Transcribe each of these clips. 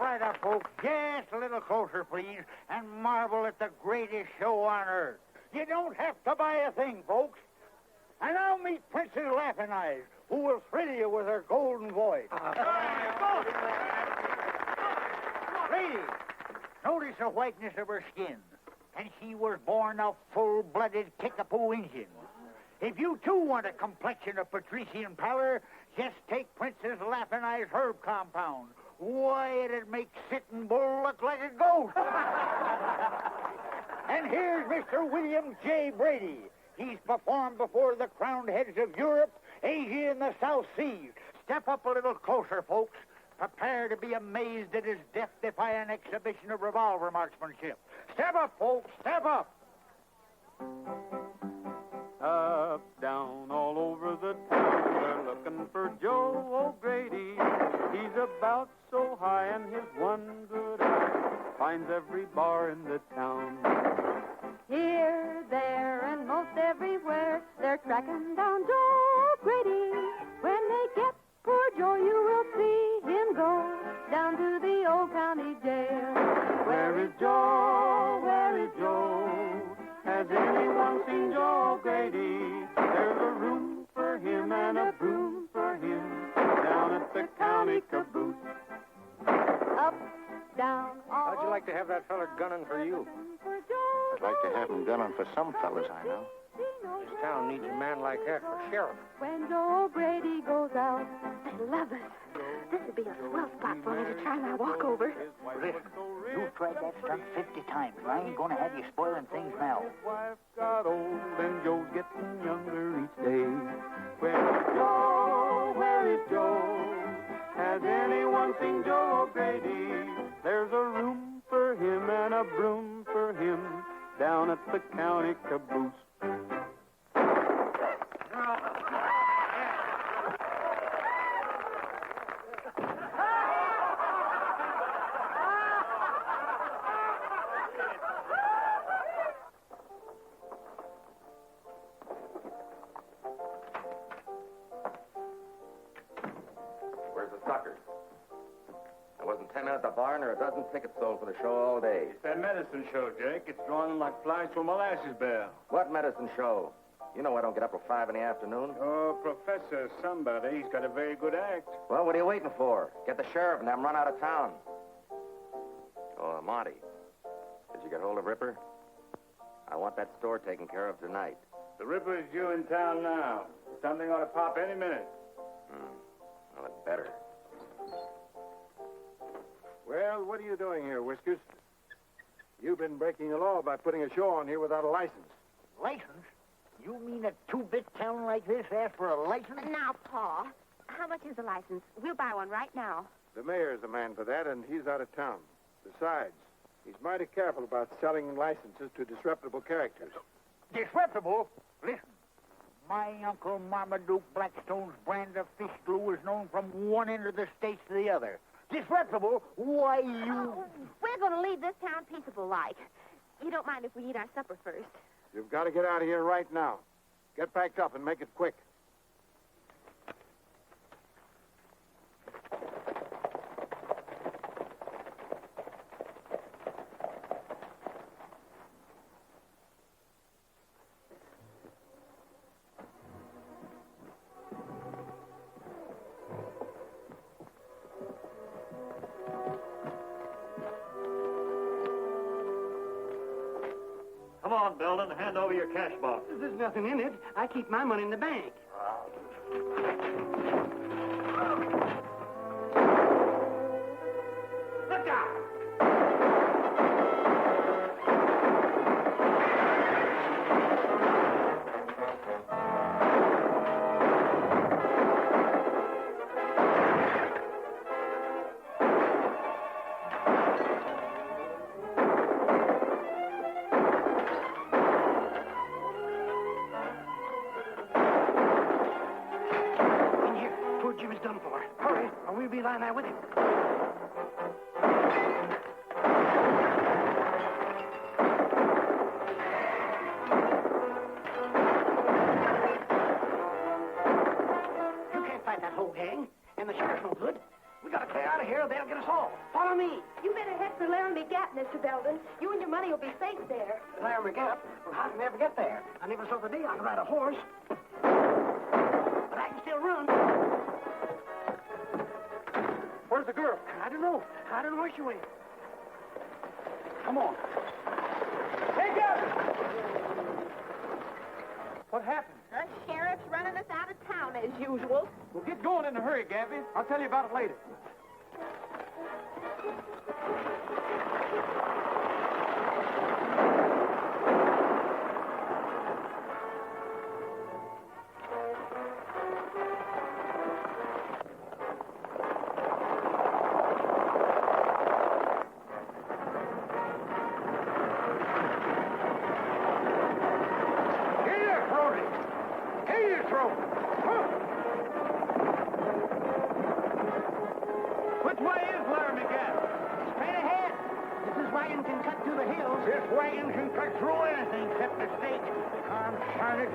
right up, folks. Just a little closer, please, and marvel at the greatest show on earth. You don't have to buy a thing, folks. And now meet Princess Laughing Eyes, who will thrill you with her golden voice. Ladies, notice the whiteness of her skin. And she was born a full-blooded kickapoo Injun. If you, too, want a complexion of patrician pallor, just take Princess Laughing Eyes herb compound. Why, it'd make Sitting Bull look like a goat. And here's Mr. William J. Brady. He's performed before the crowned heads of Europe, Asia, and the South Seas. Step up a little closer, folks. Prepare to be amazed at his death-defying exhibition of revolver marksmanship. Step up, folks, step up. Up, down, all over the town, they're looking for Joe O'Grady. He's about so high, and his one good eye finds every bar in the town. Here, there, and most everywhere, they're tracking down Joe O'Grady. When they get poor Joe, you will see him go down to the old county jail. Where is Joe? Where is Joe? Has anyone seen Joe O'Grady? There's a room for him and a broom for him down at the county caboose. Up, down, all How'd you like to have that fella gunning for you? I'd like to have him gunning for some fellas I know. This town needs a man like that for sheriff. When Joe O'Grady goes out. I love it. This would be a swell spot for me to try my walkover. Listen, you've tried that stunt 50 times, and I ain't going to have you spoiling things now. His wife got old and Joe's getting younger each day. Where is Joe? Where is Joe? Has anyone seen Joe O'Grady? There's a room for him and a broom for him down at the county caboose. Where's the sucker? There wasn't 10 men at the barn or a dozen tickets sold for the show all day. It's that medicine show, Jake. It's drawing like flies to a molasses barrel. What medicine show? You know I don't get up till 5 in the afternoon. Oh, Professor somebody. He's got a very good act. Well, what are you waiting for? Get the sheriff and have him run out of town. Oh, Monty. Did you get hold of Ripper? I want that store taken care of tonight. The Ripper's due in town now. Something ought to pop any minute. Well, it better. Well, what are you doing here, Whiskers? You've been breaking the law by putting a show on here without a license. License? You mean a two-bit town like this asks for a license? Now, Pa, how much is the license? We'll buy one right now. The mayor's the man for that, and he's out of town. Besides, he's mighty careful about selling licenses to disreputable characters. Disreputable? Listen, my Uncle Marmaduke Blackstone's brand of fish glue is known from one end of the states to the other. Disreputable? Why, you... Oh, we're going to leave this town peaceable-like. You don't mind if we eat our supper first? You've got to get out of here right now. Get packed up and make it quick. Come on, Belden. Hand over your cash box. There's nothing in it. I keep my money in the bank. Look out! In here. Poor Jim is done for. Hurry, or we'll be lying there with him. You can't fight that whole gang, and the sheriff's no good. We gotta clear out of here, or they'll get get us all. Follow me. You better head for Laramie Gap, Mr. Belden. You and your money will be safe there. Laramie Gap? Well, how can we ever get there? I never saw the day I could ride a horse. But I can still run. Where's the girl? I don't know. I don't know where she went. Come on. Hey, Gabby! What happened? The sheriff's running us out of town as usual. Well, get going in a hurry, Gabby. I'll tell you about it later. Which way is Laramie Gap? Straight ahead. This wagon can cut through the hills. This wagon can cut through anything except a stake. Darn it.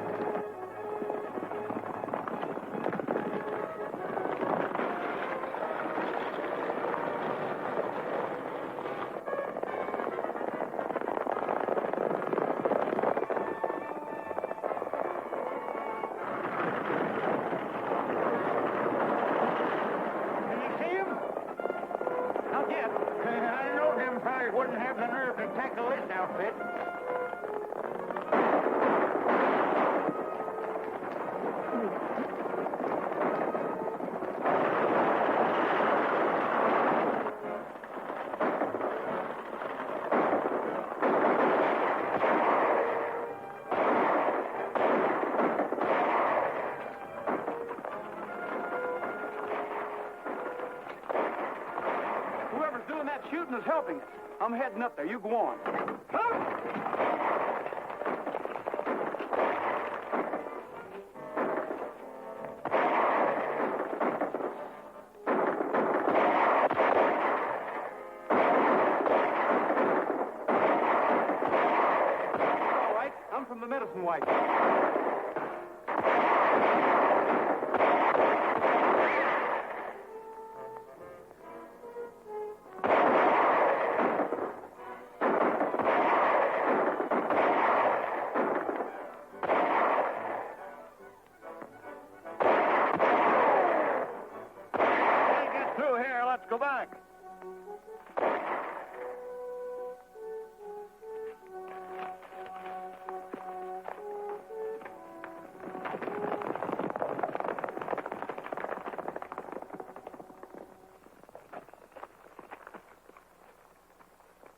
Wouldn't have the nerve to tackle this outfit. Whoever's doing that shooting is helping us. I'm heading up there. You go on. All right. I'm from the medicine wagon. Let's go back.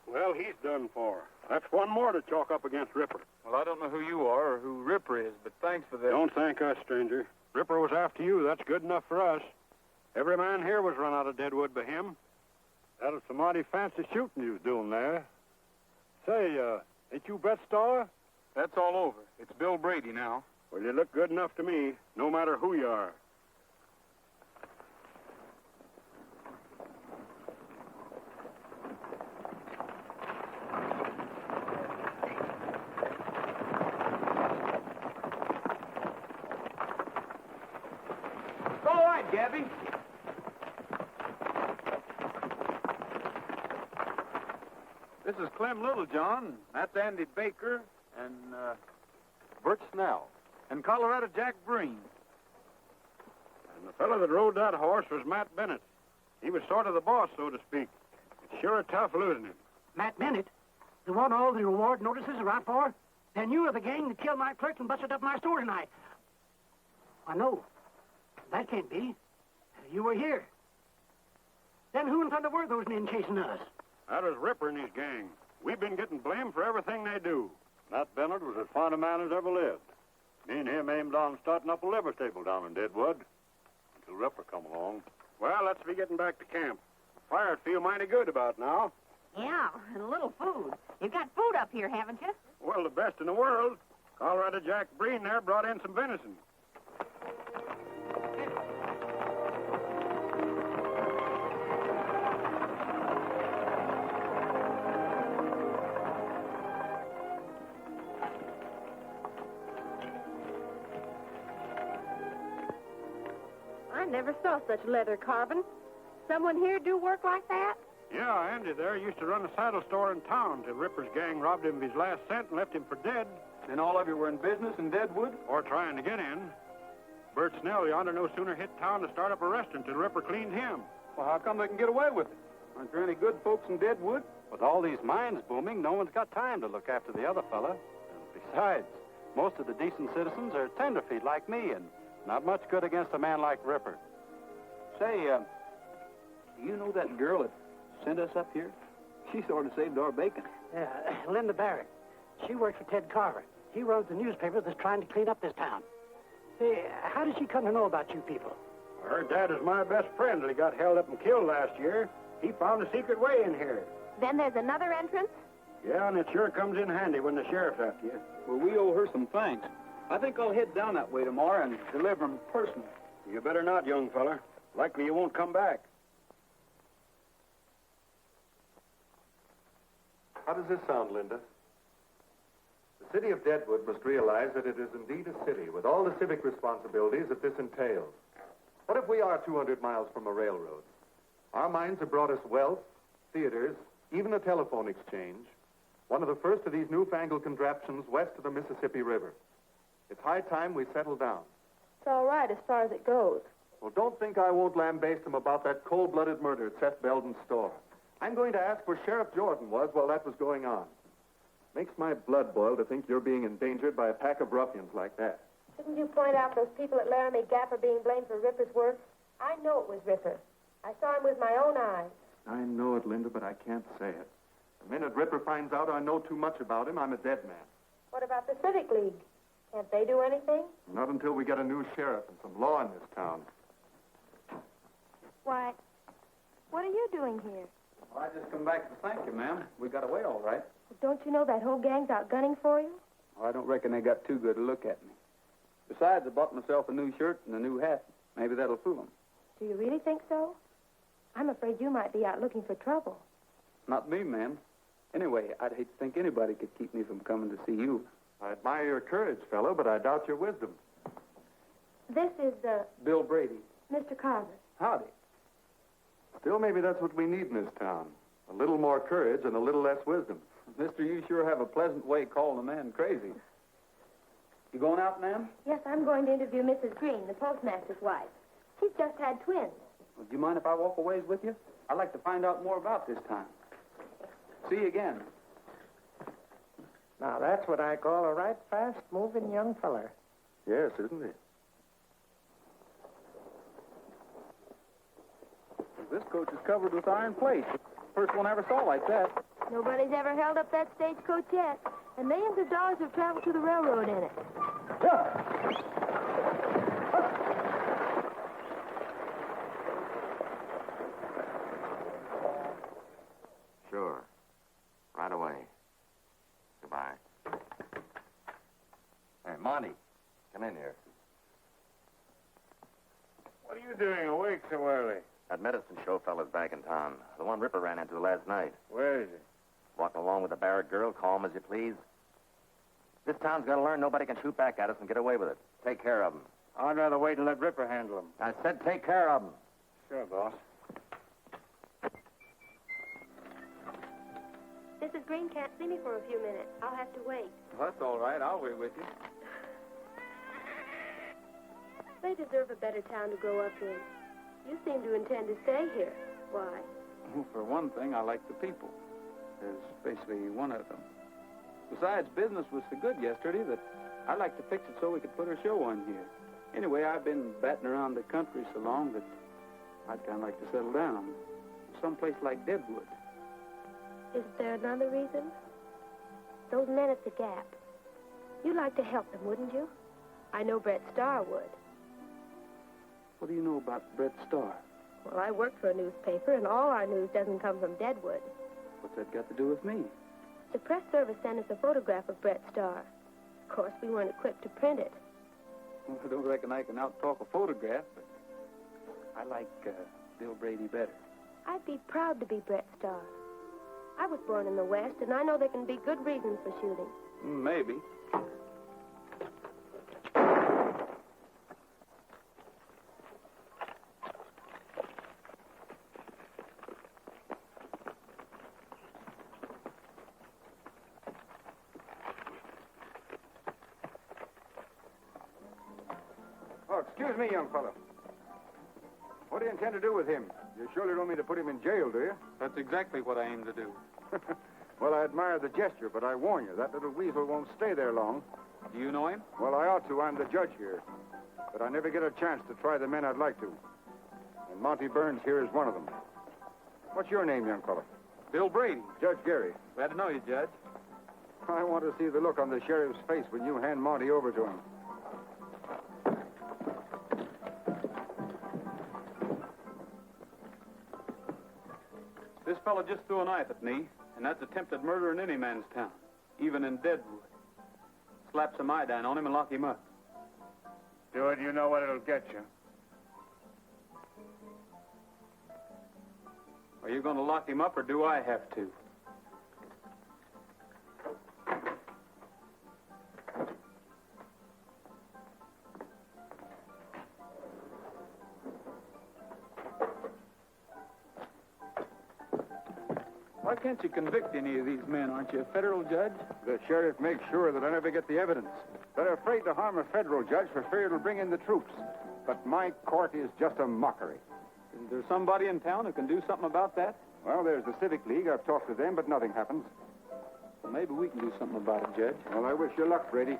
Well, he's done for. That's one more to chalk up against Ripper. Well, I don't know who you are or who Ripper is, but thanks for that. Don't thank us, stranger. Ripper was after you. That's good enough for us. Every man here was run out of Deadwood by him. That was some mighty fancy shooting you was doing there. Say, ain't you Bet Star? That's all over. It's Bill Brady now. Well, you look good enough to me, no matter who you are. All right, Gabby. This is Clem Littlejohn. That's Andy Baker and Bert Snell. And Colorado Jack Breen. And the fellow that rode that horse was Matt Bennett. He was sort of the boss, so to speak. It's sure tough losing him. Matt Bennett? The one all the reward notices are out for? Then you are the gang that killed my clerk and busted up my store tonight. I know. That can't be. You were here. Then who in thunder were those men chasing us? That was Ripper and his gang. We've been getting blamed for everything they do. Matt Bennett was as fine a man as ever lived. Me and him aimed on starting up a liver stable down in Deadwood until Ripper come along. Well, let's be getting back to camp. Fire'd feel mighty good about now. Yeah, and a little food. You've got food up here, haven't you? Well, the best in the world. Colorado Jack Breen there brought in some venison. I never saw such leather carving. Someone here do work like that? Yeah, Andy there used to run a saddle store in town till Ripper's gang robbed him of his last cent and left him for dead. And all of you were in business in Deadwood? Or trying to get in. Bert Snell yonder no sooner hit town to start up a restaurant till Ripper cleaned him. Well, how come they can get away with it? Aren't there any good folks in Deadwood? With all these mines booming, no one's got time to look after the other fella. And besides, most of the decent citizens are tenderfeet like me, and not much good against a man like Ripper. Say, do you know that girl that sent us up here? She sort of saved our bacon. Linda Barrett. She works for Ted Carver. He runs the newspaper that's trying to clean up this town. Hey, how did she come to know about you people? Her dad is my best friend till he got held up and killed last year. He found a secret way in here. Then there's another entrance? Yeah, and it sure comes in handy when the sheriff's after you. Well, we owe her some thanks. I think I'll head down that way tomorrow and deliver them personally. You better not, young feller. Likely you won't come back. How does this sound, Linda? The city of Deadwood must realize that it is indeed a city with all the civic responsibilities that this entails. What if we are 200 miles from a railroad? Our mines have brought us wealth, theaters, even a telephone exchange, one of the first of these newfangled contraptions west of the Mississippi River. It's high time we settle down. It's all right as far as it goes. Well, don't think I won't lambaste them about that cold-blooded murder at Seth Belden's store. I'm going to ask where Sheriff Jordan was while that was going on. Makes my blood boil to think you're being endangered by a pack of ruffians like that. Shouldn't you point out those people at Laramie Gap are being blamed for Ripper's work? I know it was Ripper. I saw him with my own eyes. I know it, Linda, but I can't say it. The minute Ripper finds out I know too much about him, I'm a dead man. What about the Civic League? Can't they do anything? Not until we get a new sheriff and some law in this town. Why, what are you doing here? Well, I just come back to thank you, ma'am. We got away all right. Don't you know that whole gang's out gunning for you? Well, I don't reckon they got too good a look at me. Besides, I bought myself a new shirt and a new hat. Maybe that'll fool them. Do you really think so? I'm afraid you might be out looking for trouble. Not me, ma'am. Anyway, I'd hate to think anybody could keep me from coming to see you. I admire your courage, fellow, but I doubt your wisdom. This is, Bill Brady. Mr. Carver. Howdy. Still, maybe that's what we need in this town. A little more courage and a little less wisdom. Mister, you sure have a pleasant way calling a man crazy. You going out, ma'am? Yes, I'm going to interview Mrs. Green, the postmaster's wife. She's just had twins. Well, do you mind if I walk a ways with you? I'd like to find out more about this time. See you again. Now, that's what I call a right fast-moving young feller. Yes, isn't he? This coach is covered with iron plates. First one I ever saw like that. Nobody's ever held up that stagecoach yet, and millions of dollars have traveled to the railroad in it. Sure. Right away. Goodbye. Hey, Monty, come in here. What are you doing awake so early? That medicine show fella's back in town. The one Ripper ran into last night. Where is he? Walking along with the Barrett girl, calm as you please. This town's got to learn nobody can shoot back at us and get away with it. Take care of him. I'd rather wait and let Ripper handle him. I said take care of him. Sure, boss. Mrs. Green can't see me for a few minutes. I'll have to wait. Well, that's all right. I'll wait with you. They deserve a better town to grow up in. You seem to intend to stay here. Why? Well, for one thing, I like the people. Especially one of them. Besides, business was so good yesterday that I'd like to fix it so we could put a show on here. Anyway, I've been batting around the country so long that I'd kind of like to settle down. Someplace like Deadwood. Is there another reason? Those men at the Gap. You'd like to help them, wouldn't you? I know Brett Starr would. What do you know about Brett Starr? Well, I work for a newspaper, and all our news doesn't come from Deadwood. What's that got to do with me? The press service sent us a photograph of Brett Starr. Of course, we weren't equipped to print it. Well, I don't reckon I can out-talk a photograph, but I like Bill Brady better. I'd be proud to be Brett Starr. I was born in the West, and I know there can be good reasons for shooting. Maybe. Excuse me, young fellow. What do you intend to do with him? You surely don't mean to put him in jail, do you? That's exactly what I aim to do. Well, I admire the gesture, but I warn you, that little weasel won't stay there long. Do you know him? Well, I ought to. I'm the judge here. But I never get a chance to try the men I'd like to. And Monty Burns here is one of them. What's your name, young fellow? Bill Brady. Judge Gary. Glad to know you, Judge. I want to see the look on the sheriff's face when you hand Monty over to him. This fellow just threw a knife at me, and that's attempted murder in any man's town, even in Deadwood. Slap some iodine on him and lock him up. Do it, you know what it'll get you. Are you going to lock him up, or do I have to? Why can't you convict any of these men? Aren't you a federal judge? The sheriff makes sure that I never get the evidence. They're afraid to harm a federal judge for fear it'll bring in the troops. But my court is just a mockery. Is there somebody in town who can do something about that? Well, there's the Civic League. I've talked to them, but nothing happens. Well, maybe we can do something about it, Judge. Well, I wish you luck, Brady.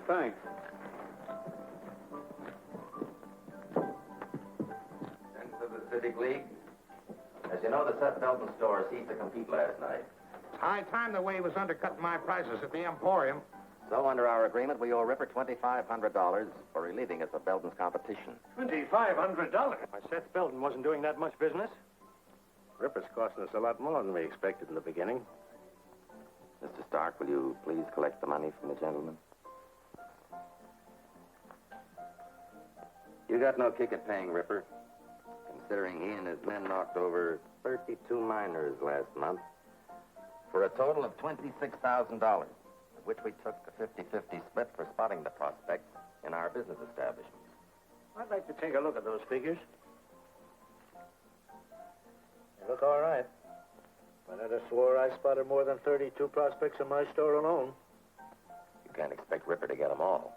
Thanks. Into the Civic League. As you know, the Seth Belton store ceased to compete last night. High time the way he was undercutting my prices at the Emporium. So, under our agreement, we owe Ripper $2,500 for relieving us of Belton's competition. $2,500? Why, Seth Belton wasn't doing that much business. Ripper's costing us a lot more than we expected in the beginning. Mr. Stark, will you please collect the money from the gentleman? You got no kick at paying Ripper, considering he and his men knocked over 32 miners last month for a total of $26,000, of which we took a 50-50 split for spotting the prospects in our business establishment. I'd like to take a look at those figures. They look all right. But I'd have swore I spotted more than 32 prospects in my store alone. You can't expect Ripper to get them all.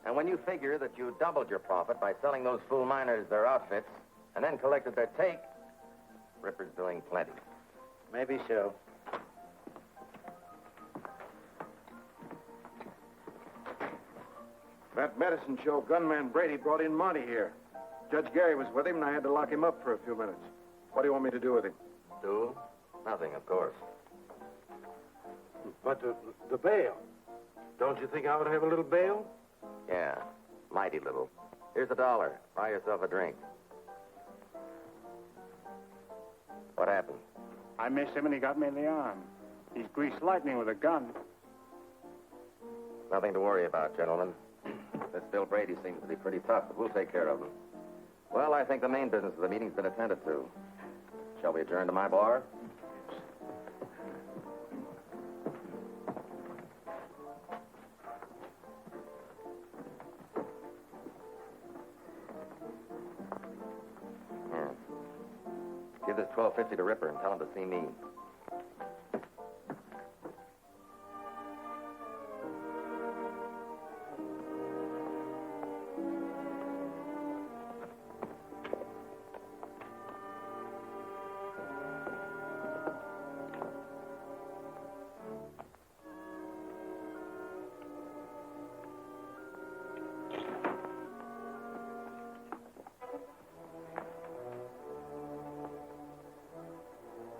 And when you figure that you doubled your profit by selling those fool miners their outfits and then collected their take, Ripper's doing plenty. Maybe so. That medicine show gunman Brady brought in Monty here. Judge Gary was with him, and I had to lock him up for a few minutes. What do you want me to do with him? Do? Nothing, of course. But the bail. Don't you think I ought to have a little bail? Yeah, mighty little. Here's $1. Buy yourself a drink. What happened? I missed him and he got me in the arm. He's greased lightning with a gun. Nothing to worry about, gentlemen. This Bill Brady seems to be pretty tough, but we'll take care of him. Well, I think the main business of the meeting's been attended to. Shall we adjourn to my bar? Here. Give this $12.50 to Ripper and tell him to see me.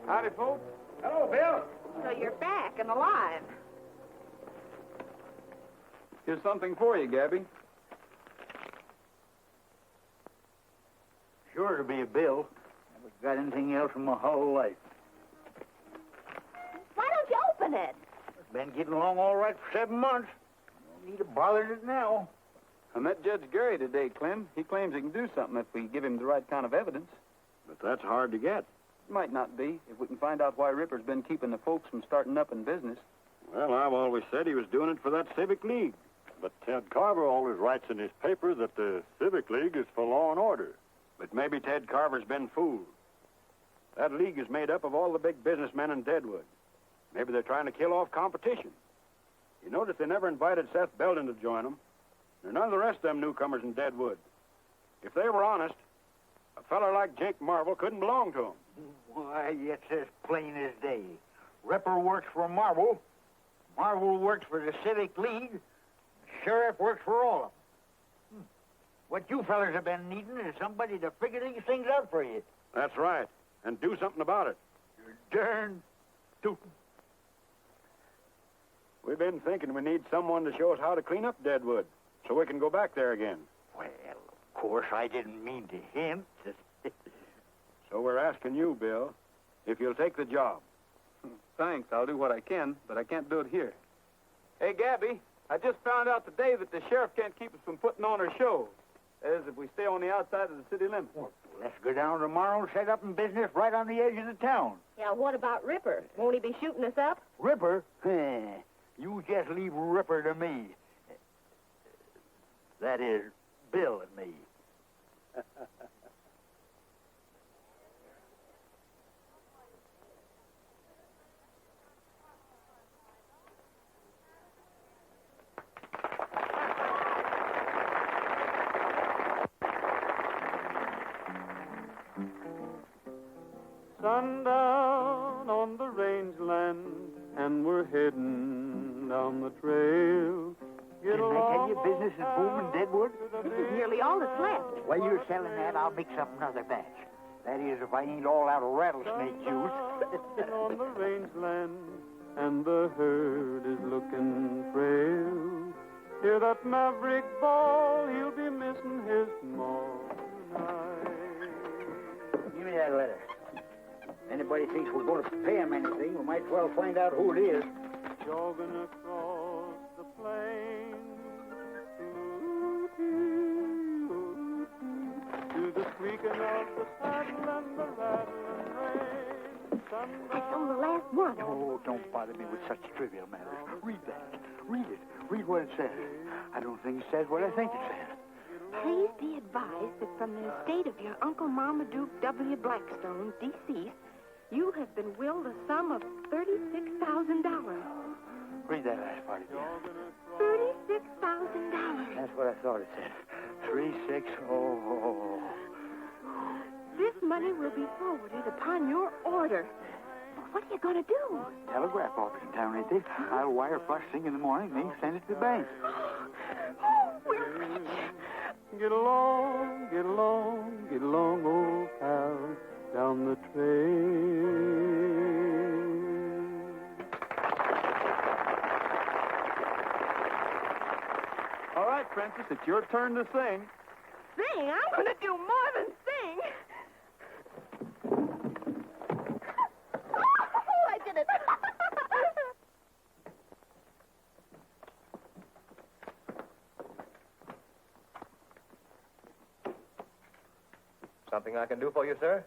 Howdy, folks. Hello, Bill. So you're back and alive. Here's something for you, Gabby. Sure to be a bill. Never got anything else in my whole life. Why don't you open it? Been getting along all right for 7 months. No need to bother it now. I met Judge Gary today, Clem. He claims he can do something if we give him the right kind of evidence. But that's hard to get. Might not be, if we can find out why Ripper's been keeping the folks from starting up in business. Well, I've always said he was doing it for that Civic League. But Ted Carver always writes in his paper that the Civic League is for law and order. But maybe Ted Carver's been fooled. That league is made up of all the big businessmen in Deadwood. Maybe they're trying to kill off competition. You notice they never invited Seth Belton to join them. None of the rest of them newcomers in Deadwood. If they were honest, a feller like Jake Marvel couldn't belong to 'em. Why, it's as plain as day. Ripper works for Marvel. Marvel works for the Civic League. Sheriff works for all of them. What you fellers have been needing is somebody to figure these things out for you. That's right. And do something about it. You're darn tootin'. We've been thinking we need someone to show us how to clean up Deadwood so we can go back there again. Well, of course, I didn't mean to hint. So we're asking you, Bill, if you'll take the job. Thanks, I'll do what I can, but I can't do it here. Hey, Gabby, I just found out today that the sheriff can't keep us from putting on our show. That is, if we stay on the outside of the city limits. Well, let's go down tomorrow and set up in business right on the edge of the town. Yeah, what about Ripper? Won't he be shooting us up? Ripper? You just leave Ripper to me. That is, Bill and me. Sundown on the rangeland, and we're heading down the trail. Didn't I tell you business is booming, Deadwood? This is nearly all that's left. While you're selling that, I'll mix up another batch. That is, if I ain't all out of rattlesnake juice. On the rangeland, and the herd is looking frail. Hear that maverick bawl, he'll be missing his maw tonight. Give me that letter. Anybody thinks we're going to pay him anything, we might as well find out who it is. Jogging across the plain to the squeaking of the saddle and the rattling rein. That's on the last one. Oh, don't bother me with such trivial matters. Read that. Read it. Read what it says. I don't think it says what I think it says. Please be advised that from the estate of your Uncle Marmaduke W. Blackstone, deceased, you have been willed a sum of $36,000. Read that last part again. $36,000. That's what I thought it said. 360. This money will be forwarded upon your order. What are you going to do? Telegraph office in town, ain't they? I'll wire first thing in the morning, then send it to the bank. Oh, we're rich. Get along, get along, get along, old pal, down the trail. All right, Princess, it's your turn to sing. Sing? I'm going to do more than sing. Oh, I did it. Something I can do for you, sir?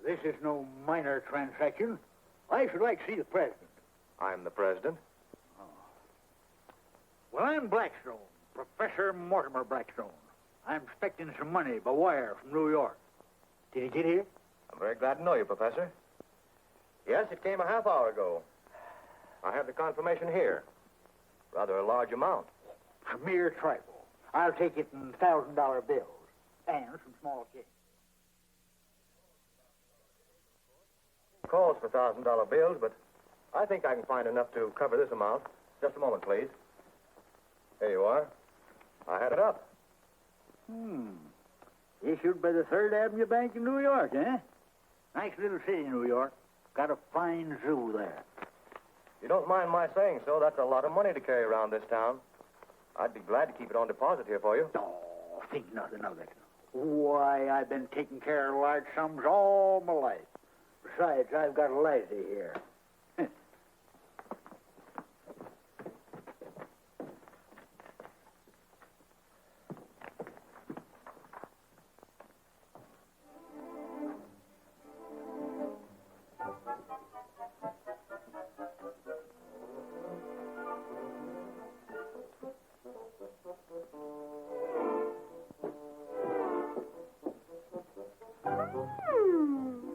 This is no minor transaction. I should like to see the president. I'm the president. Well, I'm Blackstone, Professor Mortimer Blackstone. I'm expecting some money by wire from New York. Did it get here? I'm very glad to know you, Professor. Yes, it came a half hour ago. I have the confirmation here. Rather a large amount. A mere trifle. I'll take it in $1,000 bills and some small change. Calls for $1,000 bills, but I think I can find enough to cover this amount. Just a moment, please. Here you are. I had it up. Issued by the Third Avenue Bank in New York, eh? Nice little city, New York. Got a fine zoo there. You don't mind my saying so, that's a lot of money to carry around this town. I'd be glad to keep it on deposit here for you. Oh, think nothing of it. Why, I've been taking care of large sums all my life. Besides, I've got a lazy here.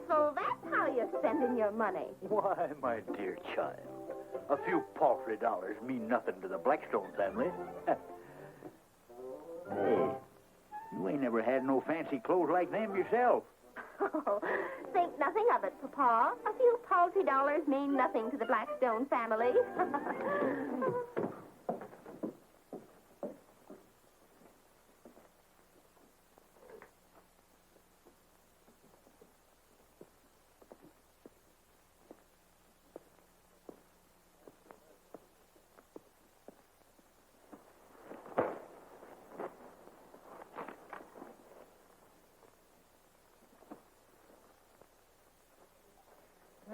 So that's how you're spending your money. Why, my dear child, a few paltry dollars mean nothing to the Blackstone family. Hey, You ain't never had no fancy clothes like them yourself. Oh, think nothing of it, Papa. A few paltry dollars mean nothing to the Blackstone family.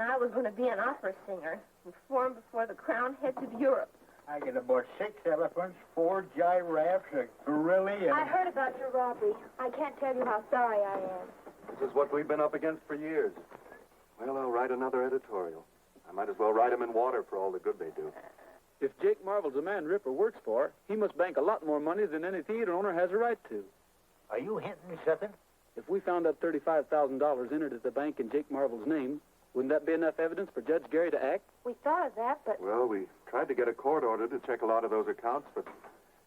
I was going to be an opera singer and perform before the crowned heads of Europe. I get about 6 elephants, 4 giraffes, a gorilla, and... I heard about your robbery. I can't tell you how sorry I am. This is what we've been up against for years. Well, I'll write another editorial. I might as well write them in water for all the good they do. If Jake Marvel's the man Ripper works for, he must bank a lot more money than any theater owner has a right to. Are you hinting something? If we found that $35,000 entered at the bank in Jake Marvel's name, wouldn't that be enough evidence for Judge Gary to act? We thought of that, but... Well, we tried to get a court order to check a lot of those accounts, but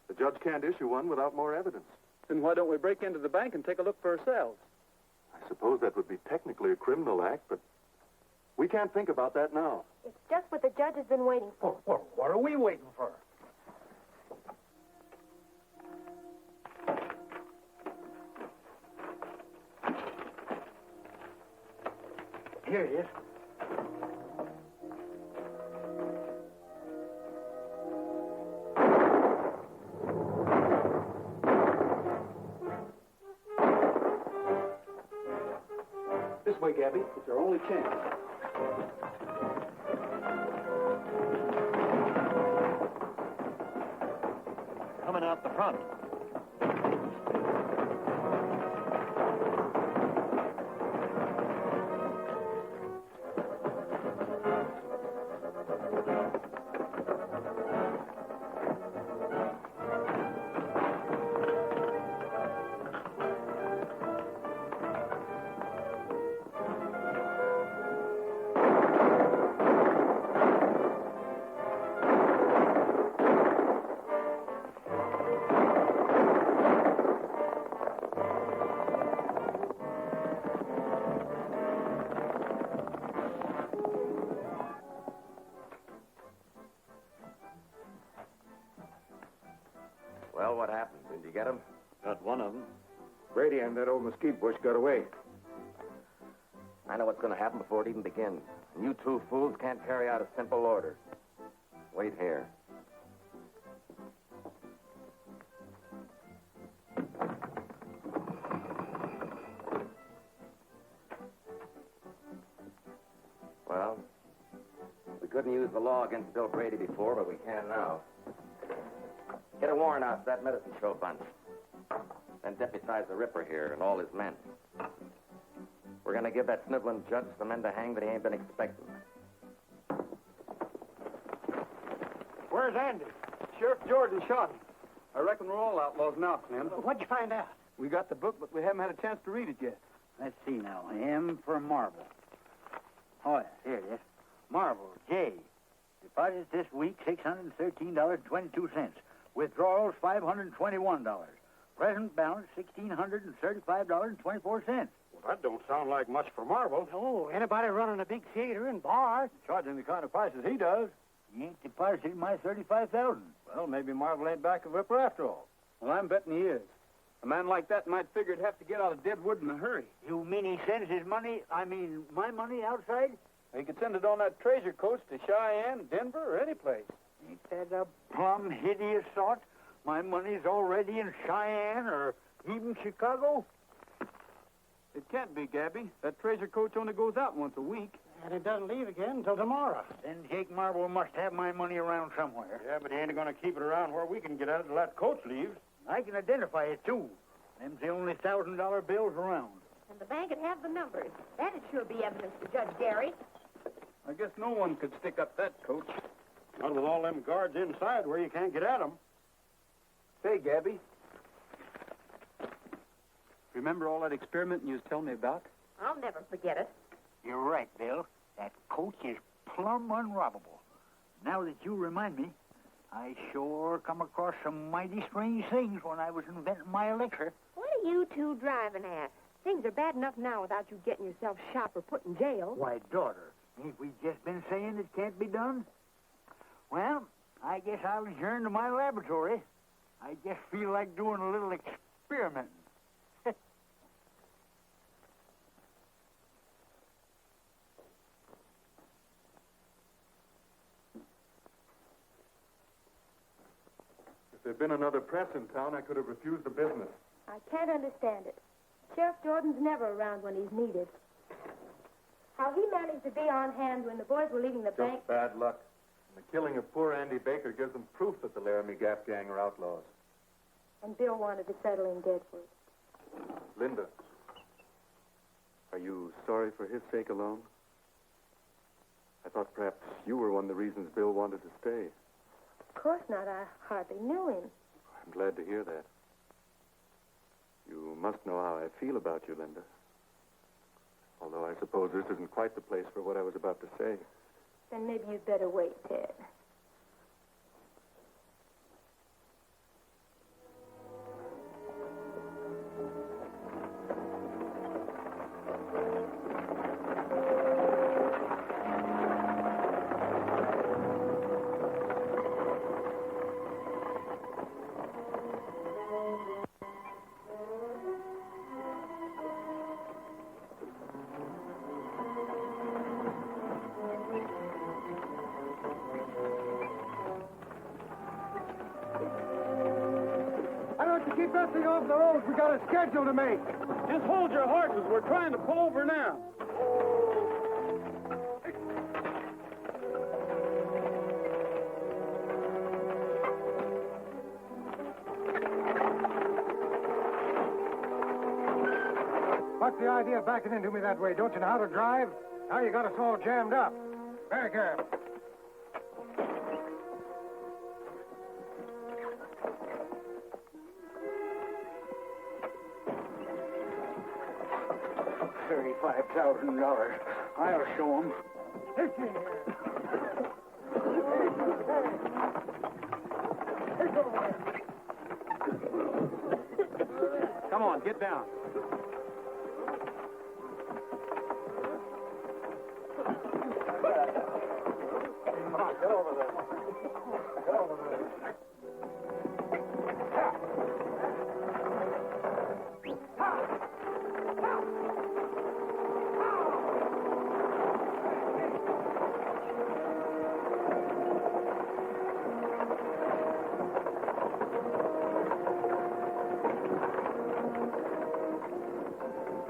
the judge can't issue one without more evidence. Then why don't we break into the bank and take a look for ourselves? I suppose that would be technically a criminal act, but we can't think about that now. It's just what the judge has been waiting for. Well, what are we waiting for? Here it is. This way, Gabby. It's our only chance. Coming out the front. Well, what happened? Did you get him? Got one of them. Brady and that old mesquite bush got away. I know what's going to happen before it even begins. And you two fools can't carry out a simple order. Wait here. Well, we couldn't use the law against Bill Brady before, but we can now. Get a warrant out for that medicine show bunch. Then deputize the Ripper here and all his men. We're going to give that sniveling judge the men to hang that he ain't been expecting. Where's Andy? Sheriff Jordan shot him. I reckon we're all outlaws now, Clem. What'd you find out? We got the book, but we haven't had a chance to read it yet. Let's see now. M for Marble. Oh, yeah, here it is. Marble, J. Deposits this week, $613.22. Withdrawals, $521. Present balance, $1,635.24. Well, that don't sound like much for Marvel. Oh, anybody running a big theater and bar? Charging the kind of prices he does. He ain't deposited my $35,000. Well, maybe Marvel ain't back of Ripper after all. Well, I'm betting he is. A man like that might figure he'd have to get out of Deadwood in a hurry. You mean he sends his money, my money outside? He could send it on that treasure coast to Cheyenne, Denver, or any place. Ain't that a plumb hideous thought? My money's already in Cheyenne or even Chicago? It can't be, Gabby. That treasure coach only goes out once a week. And it doesn't leave again until tomorrow. Then Jake Marble must have my money around somewhere. Yeah, but he ain't going to keep it around where we can get at it till that coach leaves. I can identify it, too. Them's the only $1,000 bills around. And the bank would have the numbers. That'd sure be evidence to Judge Gary. I guess no one could stick up that coach. Not with all them guards inside where you can't get at them. Say, Gabby. Remember all that experiment you was telling me about? I'll never forget it. You're right, Bill. That coach is plumb unrobbable. Now that you remind me, I sure come across some mighty strange things when I was inventing my elixir. What are you two driving at? Things are bad enough now without you getting yourself shot or put in jail. Why, daughter, ain't we just been saying it can't be done? Well, I guess I'll adjourn to my laboratory. I just feel like doing a little experimenting. If there'd been another press in town, I could have refused the business. I can't understand it. Sheriff Jordan's never around when he's needed. How he managed to be on hand when the boys were leaving the bank. Just bad luck. And the killing of poor Andy Baker gives them proof that the Laramie Gap gang are outlaws. And Bill wanted to settle in Deadwood. Linda. Are you sorry for his sake alone? I thought perhaps you were one of the reasons Bill wanted to stay. Of course not. I hardly knew him. I'm glad to hear that. You must know how I feel about you, Linda. Although I suppose this isn't quite the place for what I was about to say. Then maybe you'd better wait, Ted. Keep that thing off the road. We got a schedule to make. Just hold your horses. We're trying to pull over now. What's the idea of backing into me that way? Don't you know how to drive? Now you got us all jammed up. Very careful. $35,000. I'll show him. Come on, get down. Come on, get over there. Get over there.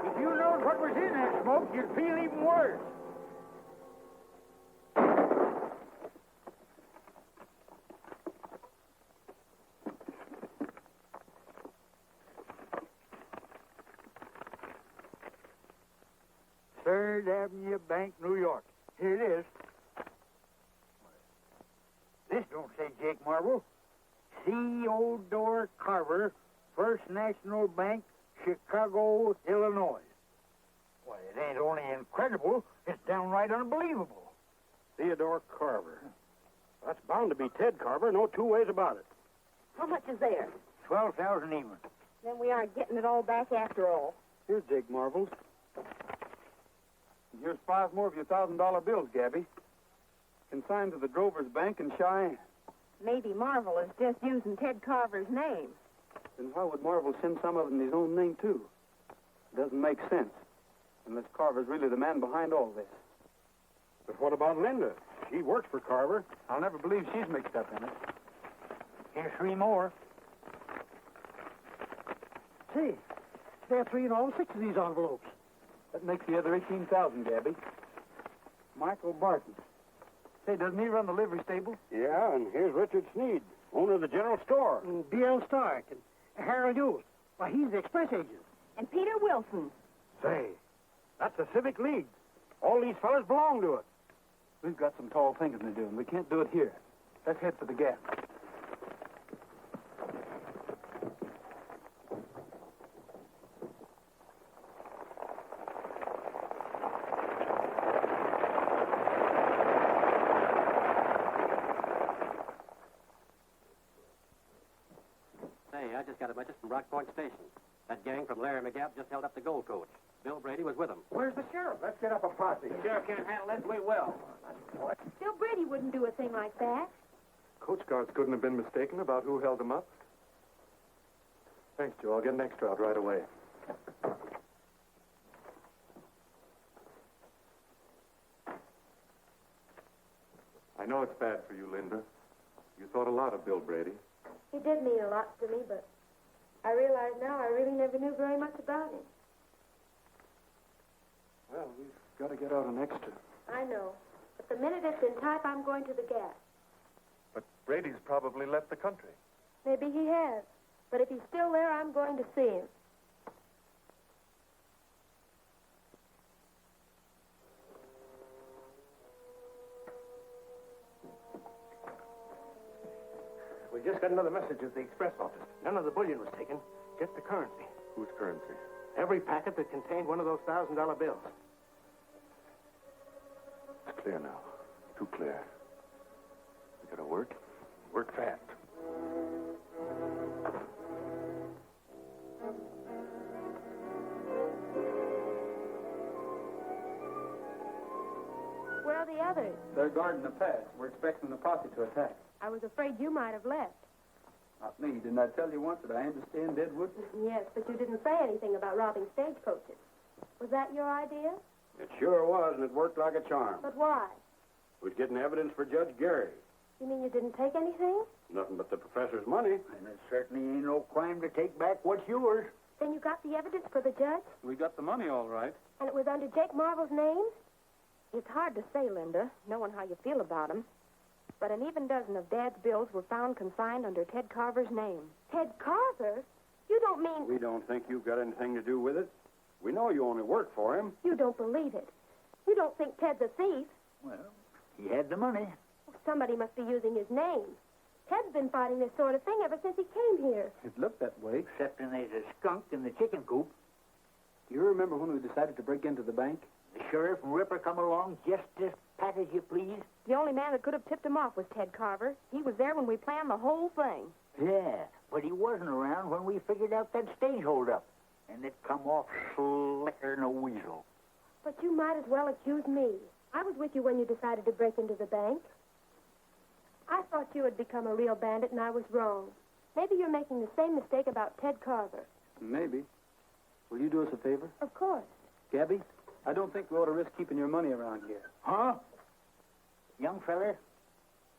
If you knowed what was in that smoke, you'd feel even worse. Third Avenue Bank, New York. Here it is. This don't say Jake Marvel. C.O. Carver, First National Bank, Chicago, Illinois. Why, it ain't only incredible, it's downright unbelievable. Theodore Carver. That's bound to be Ted Carver, no two ways about it. How much is there? 12,000 even. Then we aren't getting it all back after all. Here's Jake Marvel's. And here's 5 more of your $1,000 bills, Gabby. Consigned to the Drover's Bank in Cheyenne. Maybe Marvel is just using Ted Carver's name. Then why would Marvel send some of it in his own name, too? It doesn't make sense. Unless Carver's really the man behind all this. But what about Linda? She works for Carver. I'll never believe she's mixed up in it. Here's 3 more. Say, there are 3 in all 6 of these envelopes. That makes the other 18,000, Gabby. Michael Barton. Say, doesn't he run the livery stable? Yeah, and here's Richard Sneed, owner of the general store. And B.L. Stark and Harold Hughes. Why, he's the express agent. And Peter Wilson. Say, that's the Civic League. All these fellas belong to it. We've got some tall thinking to do, and we can't do it here. Let's head for the Gap. Hey, I just got a message from Rock Point Station. That gang from Larry McGap just held up the gold coach. Bill Brady was with them. Where's the sheriff? Let's get up a posse. The sheriff can't handle this way well. Bill Brady wouldn't do a thing like that. Coach guards couldn't have been mistaken about who held them up. Thanks, Joe. I'll get an extra out right away. I know it's bad for you, Linda. You thought a lot of Bill Brady. He did mean a lot to me, but I realize now I really never knew very much about him. Well, we've got to get out an extra. I know. But the minute it's in type, I'm going to the Gap. But Brady's probably left the country. Maybe he has. But if he's still there, I'm going to see him. We just got another message at the express office. None of the bullion was taken, just the currency. Whose currency? Every packet that contained one of those $1,000 bills. It's clear now. Too clear. We gotta work. Work fast. Where are the others? They're guarding the pass. We're expecting the posse to attack. I was afraid you might have left. Not me. Didn't I tell you once that I understand Deadwood? Yes, but you didn't say anything about robbing stagecoaches. Was that your idea? It sure was, and it worked like a charm. But why? We're getting evidence for Judge Gary. You mean you didn't take anything? Nothing but the professor's money. And it certainly ain't no crime to take back what's yours. Then you got the evidence for the judge? We got the money all right. And it was under Jake Marvel's name? It's hard to say, Linda, knowing how you feel about him. But an even dozen of Dad's bills were found consigned under Ted Carver's name. Ted Carver? You don't mean... We don't think you've got anything to do with it. We know you only work for him. You don't believe it. You don't think Ted's a thief. Well, he had the money. Somebody must be using his name. Ted's been fighting this sort of thing ever since he came here. It looked that way. Excepting there's a skunk in the chicken coop. Do you remember when we decided to break into the bank? The sheriff and Ripper come along just as pat as you please. The only man that could have tipped him off was Ted Carver. He was there when we planned the whole thing. Yeah, but he wasn't around when we figured out that stage holdup. And it come off slicker than a weasel. But you might as well accuse me. I was with you when you decided to break into the bank. I thought you had become a real bandit, and I was wrong. Maybe you're making the same mistake about Ted Carver. Maybe. Will you do us a favor? Of course. Gabby, I don't think we ought to risk keeping your money around here. Huh? Young feller,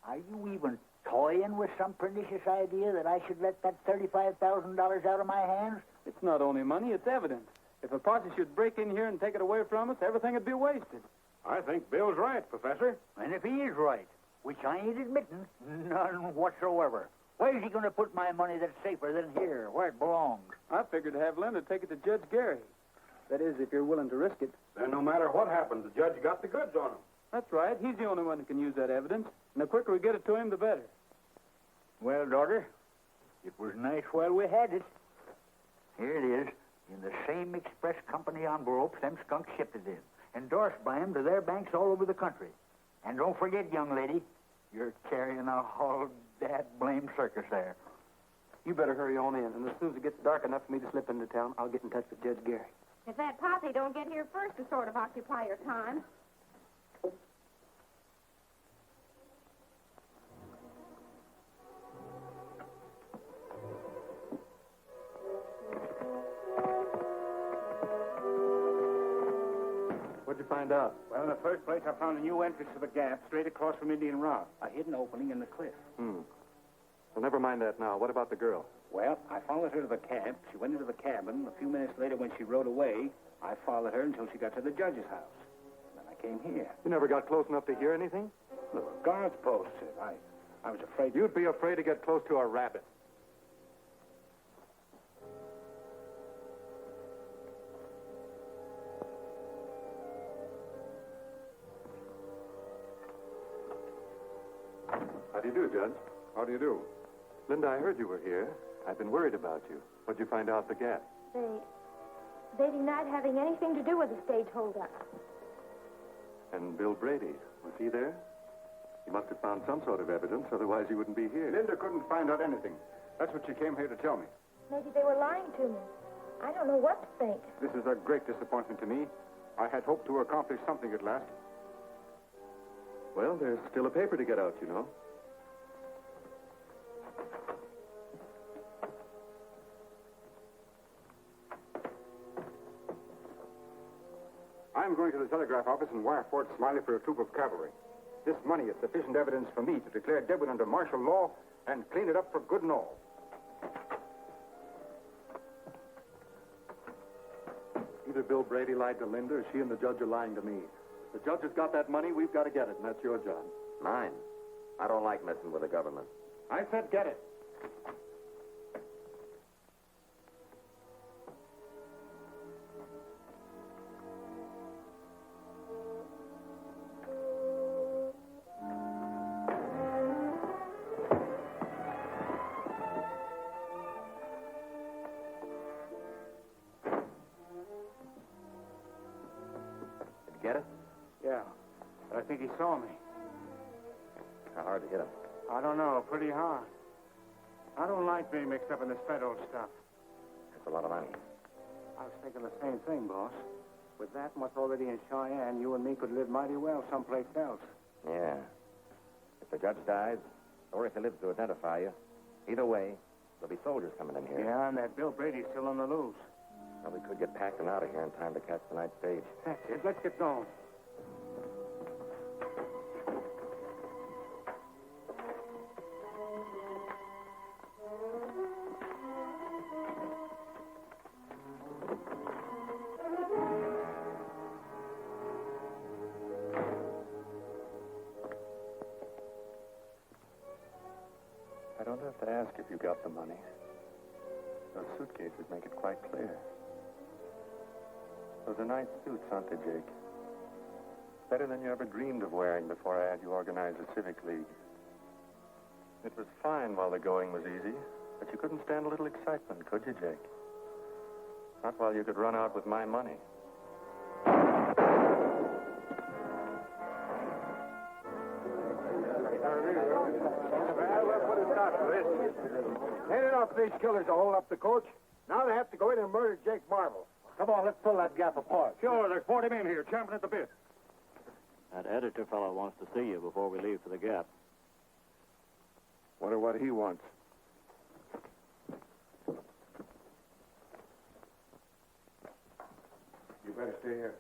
are you even toying with some pernicious idea that I should let that $35,000 out of my hands? It's not only money, it's evidence. If a posse should break in here and take it away from us, everything would be wasted. I think Bill's right, Professor. And if he is right, which I ain't admitting, none whatsoever, where's he going to put my money that's safer than here, where it belongs? I figured to have Linda take it to Judge Gary. That is, if you're willing to risk it. Then no matter what happens, the judge got the goods on him. That's right. He's the only one that can use that evidence. And the quicker we get it to him, the better. Well, daughter, it was nice while we had it. Here it is, in the same express company envelopes them skunks shipped it in, endorsed by them to their banks all over the country. And don't forget, young lady, you're carrying a whole dad-blame circus there. You better hurry on in, and as soon as it gets dark enough for me to slip into town, I'll get in touch with Judge Gary. If that posse don't get here first to sort of occupy your time. What'd you find out? Well, in the first place, I found a new entrance to the Gap straight across from Indian Rock. A hidden opening in the cliff. Well, never mind that now. What about the girl? Well, I followed her to the cab. She went into the cabin. A few minutes later, when she rode away, I followed her until she got to the judge's house. Then I came here. You never got close enough to hear anything? Look, guards posted. I was afraid... You'd be afraid to get close to a rabbit. How do you do, Judge? How do you do? Linda, I heard you were here. I've been worried about you. What'd you find out at the Gap? They denied having anything to do with the stage holdup. And Bill Brady, was he there? He must have found some sort of evidence, otherwise he wouldn't be here. Linda couldn't find out anything. That's what she came here to tell me. Maybe they were lying to me. I don't know what to think. This is a great disappointment to me. I had hoped to accomplish something at last. Well, there's still a paper to get out, you know. I'm going to the telegraph office and wire Fort Smiley for a troop of cavalry. This money is sufficient evidence for me to declare Deadwood under martial law and clean it up for good and all. Either Bill Brady lied to Linda or she and the judge are lying to me. If the judge has got that money, we've got to get it, and that's your job. Mine. I don't like messing with the government. I said get it. Get it? Yeah, but I think he saw me. How hard to hit him? I don't know, pretty hard. I don't like being mixed up in this federal stuff. That's a lot of money. I was thinking the same thing, boss. With that much already in Cheyenne, you and me could live mighty well someplace else. Yeah. If the judge dies, or if he lives to identify you, either way, there'll be soldiers coming in here. Yeah, and that Bill Brady's still on the loose. Well, we could get packed and out of here in time to catch the night stage. That's it. Let's get going. I don't have to ask if you got the money. Those suitcases make it quite clear. Those are nice suits, aren't they, Jake? Better than you ever dreamed of wearing before I had you organize a civic league. It was fine while the going was easy, but you couldn't stand a little excitement, could you, Jake? Not while you could run out with my money. Well, we'll put a stop to this. Handed off these killers to hold up the coach. Now they have to go in and murder Jake Marvel. Come on, let's pull that gap apart. Sure, there's 40 men here, champing at the bit. That editor fellow wants to see you before we leave for the Gap. Wonder what he wants. You better stay here.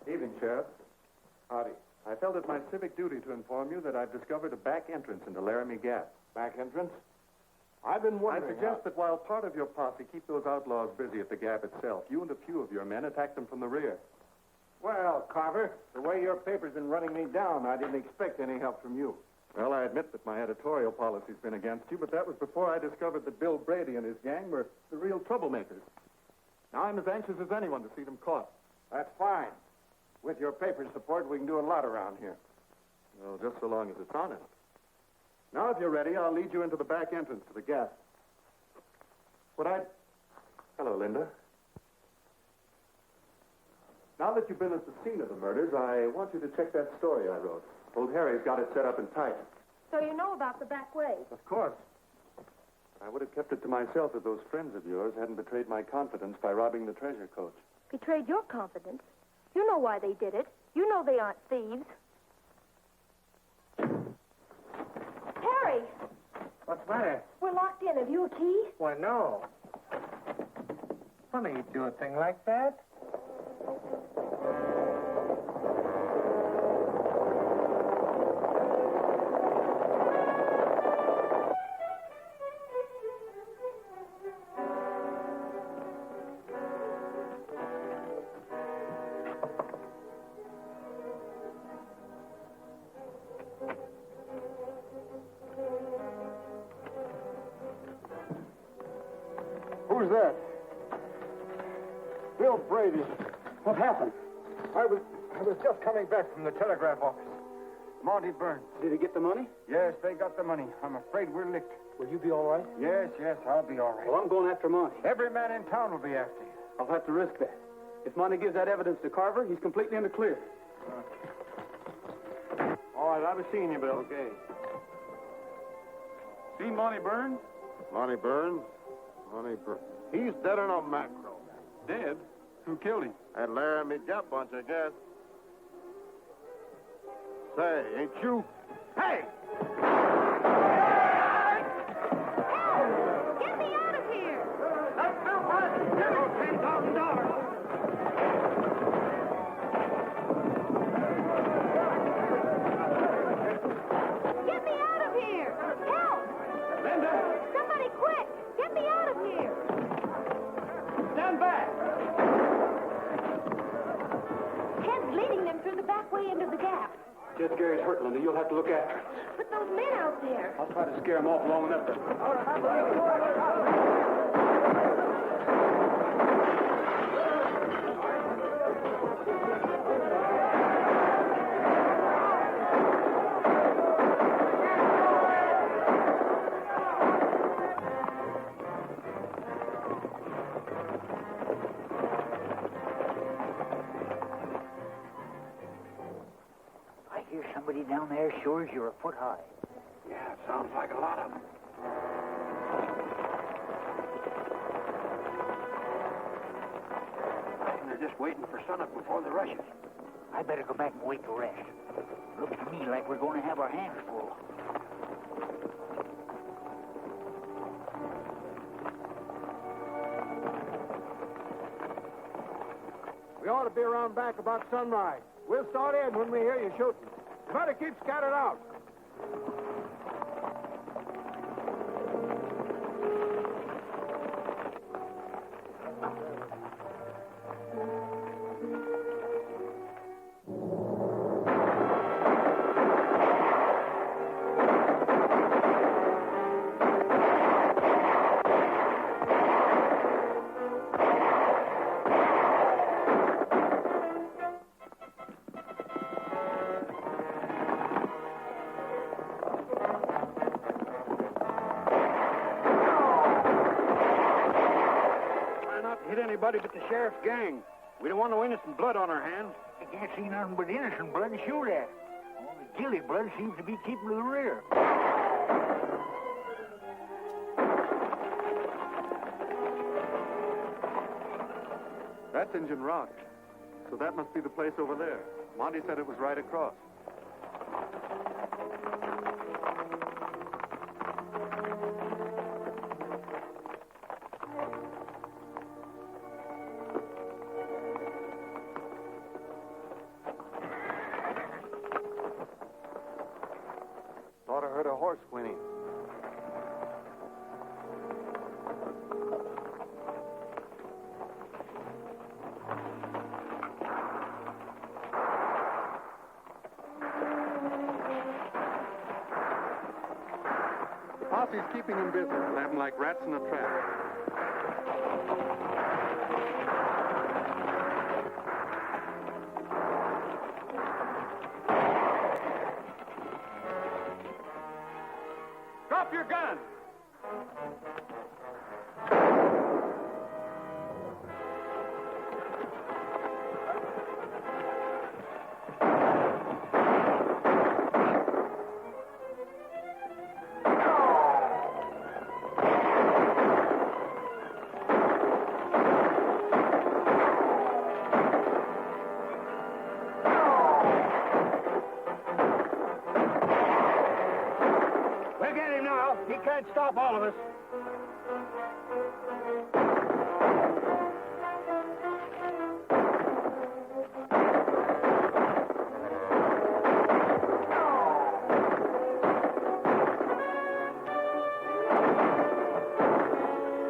Evening, Sheriff. Howdy. I felt it my civic duty to inform you that I've discovered a back entrance into Laramie Gap. Back entrance? I've been wondering. I suggest that while part of your posse keep those outlaws busy at the Gap itself, you and a few of your men attack them from the rear. Well, Carver, the way your paper's been running me down, I didn't expect any help from you. Well, I admit that my editorial policy's been against you, but that was before I discovered that Bill Brady and his gang were the real troublemakers. Now I'm as anxious as anyone to see them caught. That's fine. With your paper's support, we can do a lot around here. Well, just so long as it's honest. Now, if you're ready, I'll lead you into the back entrance to the Gap. Hello, Linda. Now that you've been at the scene of the murders, I want you to check that story I wrote. Old Harry's got it set up and tight. So you know about the back way? Of course. I would have kept it to myself if those friends of yours hadn't betrayed my confidence by robbing the treasure coach. Betrayed your confidence? You know why they did it. You know they aren't thieves. Harry! What's the matter? We're locked in. Have you a key? Why, no. Funny you'd do a thing like that. Who's that? Bill Brady. What happened? I was just coming back from the telegraph office. Monty Burns. Did he get the money? Yes, they got the money. I'm afraid we're licked. Will you be all right? Yes, I'll be all right. Well, I'm going after Monty. Every man in town will be after you. I'll have to risk that. If Monty gives that evidence to Carver, he's completely in the clear. All right, I'll be seeing you, Bill. Okay. Seen Monty Burns? Monty Burns? He's dead in a mackerel. Dead? Who killed him? That Laramie Jump bunch, I guess. Say, ain't you? Hey! Get me out of here! That's Bill Parsons. $10,000. Get me out of here! Help! Linda! Somebody quick! Get me out of here! Stand back! Ted's leading them through the back way into the gap. Jed Gary's hurt, Linda. You'll have to look after him. But those men out there. I'll try to scare him off long enough to... I hear somebody down there sure as you're a foot high. Yeah, it sounds like a lot of them. And they're just waiting for sunup before the rushes. I better go back and wait to rest. Looks to me like we're going to have our hands full. We ought to be around back about sunrise. We'll start in when we hear you shooting. You better keep scattered out. Hit anybody but the sheriff's gang. We don't want no innocent blood on our hands. I can't see nothing but innocent blood to shoot at. All the guilty blood seems to be keeping to the rear. That's Injun Rock. So that must be the place over there. Monty said it was right across. Thought I heard a horse whinnying. The posse's keeping them busy. We'll have them like rats in a trap. Drop your gun! We'll get him now. He can't stop all of us.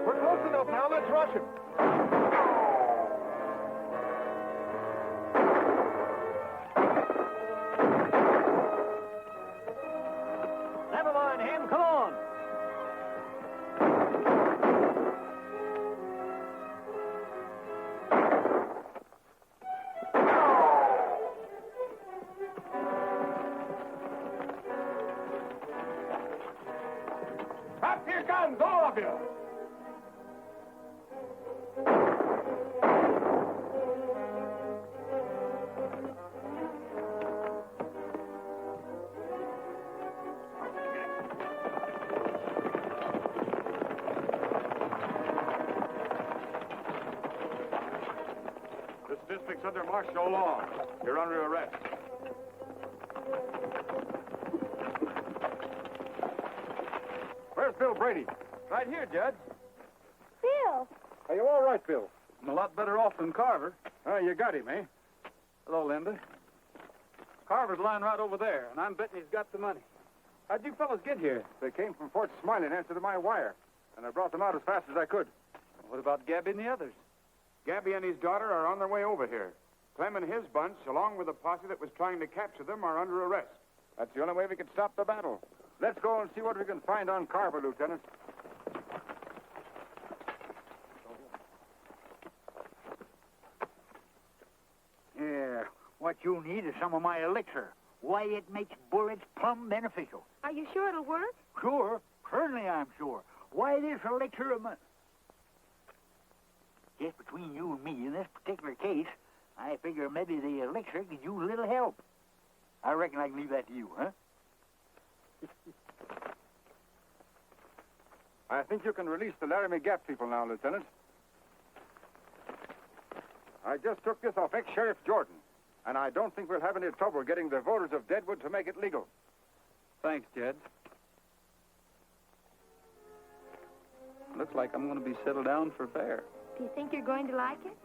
We're close enough now. Let's rush him. Never mind him. Come on. Drop your guns, all of you. under martial law. You're under arrest. Where's Bill Brady? Right here, Judge. Bill! Are you all right, Bill? I'm a lot better off than Carver. Oh, you got him, eh? Hello, Linda. Carver's lying right over there, and I'm betting he's got the money. How'd you fellas get here? They came from Fort Smiley in answer to my wire, and I brought them out as fast as I could. What about Gabby and the others? Gabby and his daughter are on their way over here. Clem and his bunch, along with the posse that was trying to capture them, are under arrest. That's the only way we can stop the battle. Let's go and see what we can find on Carver, Lieutenant. Yeah, what you need is some of my elixir. Why, it makes bullets plumb beneficial. Are you sure it'll work? Sure, certainly I'm sure. Why, this elixir of mine... Just between you and me, in this particular case, I figure maybe the elixir could use a little help. I reckon I can leave that to you, huh? I think you can release the Laramie Gap people now, Lieutenant. I just took this off ex-Sheriff Jordan, and I don't think we'll have any trouble getting the voters of Deadwood to make it legal. Thanks, Jed. Looks like I'm going to be settled down for fair. Do you think you're going to like it?